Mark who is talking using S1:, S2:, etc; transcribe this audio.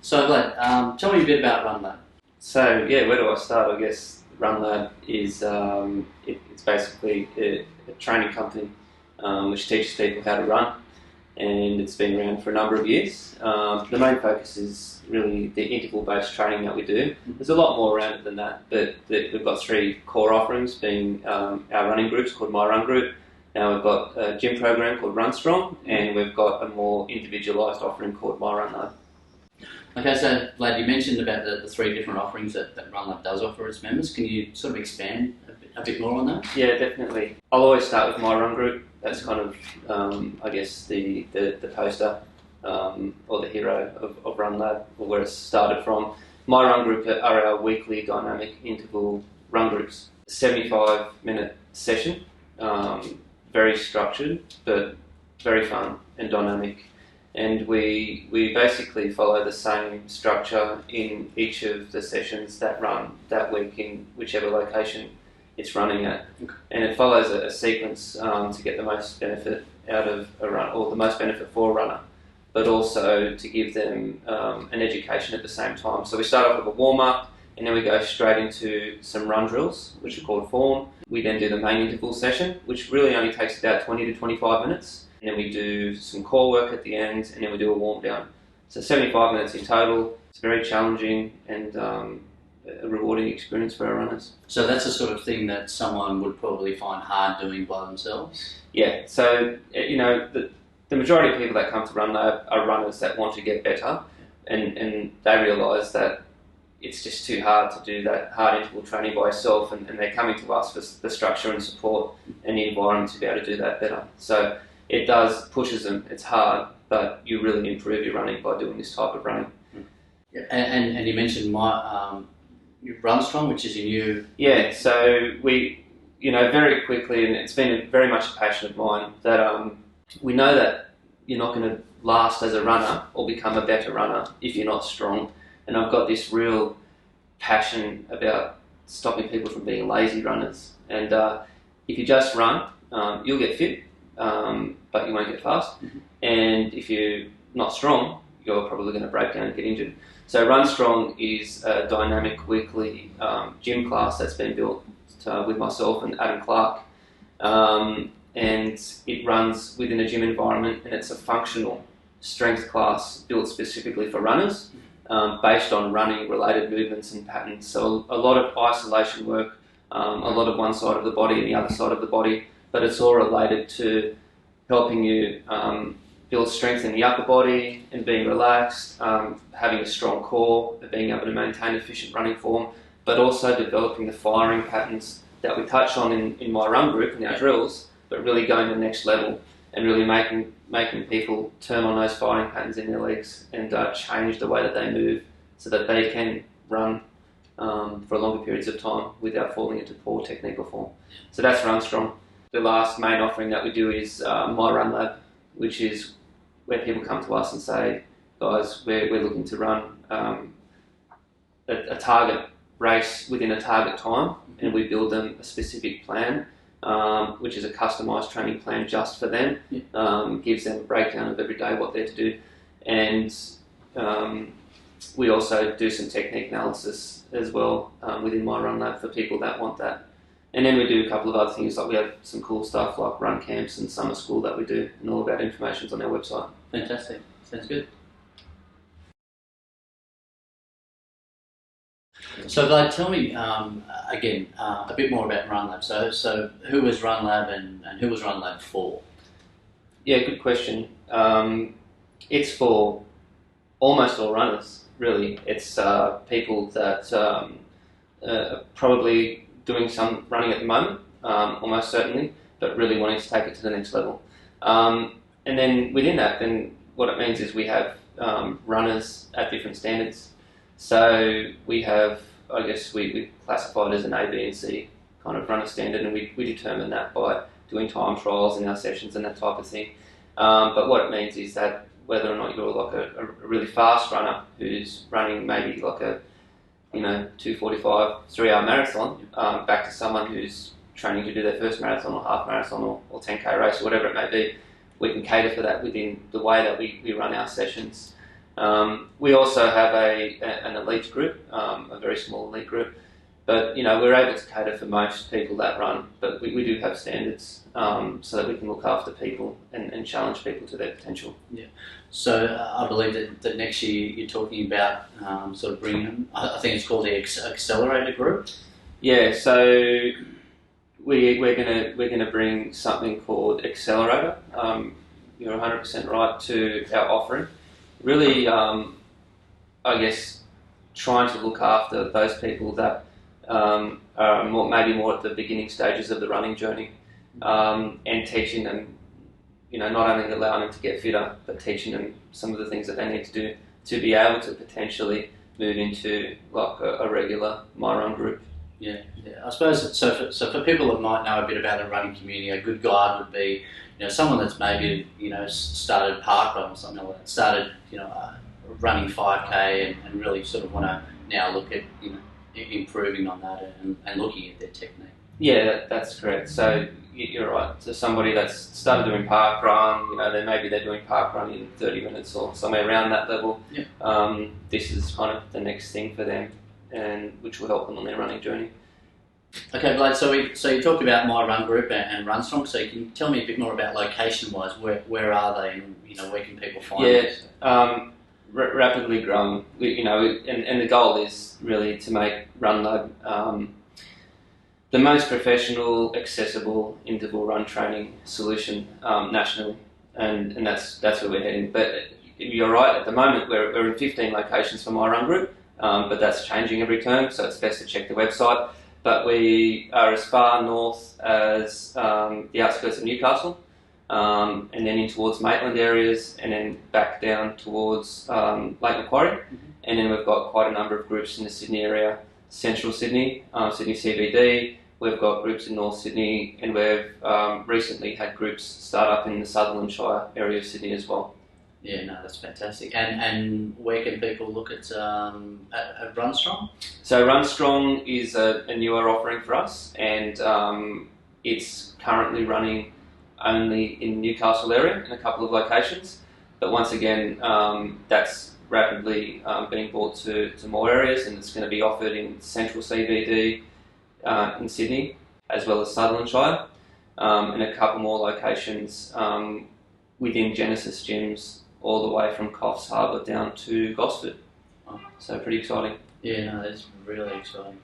S1: So, Vlad, tell me a bit about Runlab.
S2: So yeah, where do I start? I guess Runlab is it's basically a training company which teaches people how to run, and it's been around for a number of years. The main focus is really the interval-based training that we do. There's a lot more around it than that, but we've got three core offerings, being our running groups called MYRUNGROUP. Now we've got a gym program called RUNSTRONG, and we've got a more individualised offering called MYRUNLAB.
S1: Okay, so Vlad, you mentioned about the three different offerings that Runlab does offer its members. Can you sort of expand a bit more on that?
S2: Yeah, definitely. I'll always start with MYRUNGROUP. That's kind of, I guess, the poster or the hero of Runlab, or where it started from. MYRUNGROUP are our weekly dynamic interval run groups. 75-minute session, very structured, but very fun and dynamic. And we basically follow the same structure in each of the sessions that run that week in whichever location it's running at. And it follows a sequence to get the most benefit out of a run, or the most benefit for a runner, but also to give them an education at the same time. So we start off with a warm-up, and then we go straight into some run drills, which are called form. We then do the main interval session, which really only takes about 20 to 25 minutes. And then we do some core work at the end, and then we do a warm down. So 75 minutes in total. It's very challenging and a rewarding experience for our runners.
S1: So that's the sort of thing that someone would probably find hard doing by themselves?
S2: Yeah, so you know, the majority of people that come to Runlab are runners that want to get better, and they realise that it's just too hard to do that hard interval training by yourself, and they're coming to us for the structure and support and the environment to be able to do that better. So it does pushes them. It's hard, but you really improve your running by doing this type of running.
S1: Yeah. And you mentioned your RunStrong, which is your new...
S2: Yeah, so we, very quickly, and it's been very much a passion of mine, that we know that you're not going to last as a runner or become a better runner if you're not strong. And I've got this real passion about stopping people from being lazy runners. And if you just run, you'll get fit, but you won't get fast. And if you're not strong, you're probably going to break down and get injured. So RunStrong is a dynamic weekly gym class that's been built with myself and Adam Clark. And it runs within a gym environment, and it's a functional strength class built specifically for runners, based on running related movements and patterns. So a lot of isolation work, a lot of one side of the body and the other side of the body, but it's all related to helping you build strength in the upper body and being relaxed, having a strong core, being able to maintain efficient running form, but also developing the firing patterns that we touch on in MYRUNGROUP and our drills, but really going to the next level and really making people turn on those firing patterns in their legs and change the way that they move so that they can run for longer periods of time without falling into poor technique or form. So that's RunStrong. The last main offering that we do is MYRUNLAB, which is where people come to us and say, guys, we're looking to run a target race within a target time, and we build them a specific plan, which is a customised training plan just for them. Gives them a breakdown of every day what they're to do, and we also do some technique analysis as well within MYRUNLAB for people that want that. And then we do a couple of other things, like we have some cool stuff like run camps and summer school that we do, and all of that information's on our website.
S1: Fantastic, sounds good. So Vlad, tell me again a bit more about Runlab. So who is Runlab and who was Runlab for?
S2: Yeah, good question. It's for almost all runners, really. It's people that are probably doing some running at the moment, almost certainly, but really wanting to take it to the next level. And then within that, then what it means is we have runners at different standards. So we have, I guess we classify it as an A, B and C kind of runner standard, and we determine that by doing time trials in our sessions and that type of thing. But what it means is that whether or not you're like a really fast runner who's running maybe like a 2:45 3-hour marathon, back to someone who's training to do their first marathon or half marathon or 10k race or whatever it may be, we can cater for that within the way that we run our sessions. We also have an elite group, a very small elite group, but we're able to cater for most people that run. But we do have standards so that we can look after people and challenge people to their potential.
S1: Yeah. So I believe that next year you're talking about sort of bringing, I think it's called the accelerator group.
S2: Yeah. So we're gonna bring something called Accelerator. You're 100% right to our offering. Really, I guess, trying to look after those people that are maybe more at the beginning stages of the running journey, and teaching them, not only allowing them to get fitter, but teaching them some of the things that they need to do to be able to potentially move into like a regular MyRun group.
S1: Yeah. I suppose so. For people that might know a bit about the running community, a good guide would be, someone that's maybe started parkrun or something like that, started running 5K and really sort of want to now look at improving on that and looking at their technique.
S2: Yeah, that's correct. So you're right. So somebody that's started doing parkrun, maybe they're doing parkrun in 30 minutes or somewhere around that level.
S1: Yeah.
S2: This is kind of the next thing for them, and which will help them on their running journey.
S1: Okay, Blade. So you talked about MyRun Group and RunStrong. So you can tell me a bit more about location-wise. Where are they, and where can people find them?
S2: Rapidly growing. And the goal is really to make Runlab the most professional, accessible interval run training solution nationally, and that's where we're heading. But you're right. At the moment, we're in 15 locations for MyRun Group, but that's changing every term. So it's best to check the website. But we are as far north as the outskirts of Newcastle, and then in towards Maitland areas, and then back down towards Lake Macquarie. Mm-hmm. And then we've got quite a number of groups in the Sydney area, central Sydney, Sydney CBD. We've got groups in North Sydney, and we've recently had groups start up in the Sutherland Shire area of Sydney as well.
S1: Yeah, no, that's fantastic. And where can people look at RunStrong?
S2: So RunStrong is a newer offering for us, and it's currently running only in Newcastle area in a couple of locations. But once again, that's rapidly being brought to more areas, and it's going to be offered in central CBD in Sydney, as well as Sutherland Shire, and a couple more locations within Genesis gyms, all the way from Coffs Harbour down to Gosford. So pretty exciting.
S1: Yeah, no, that's really exciting.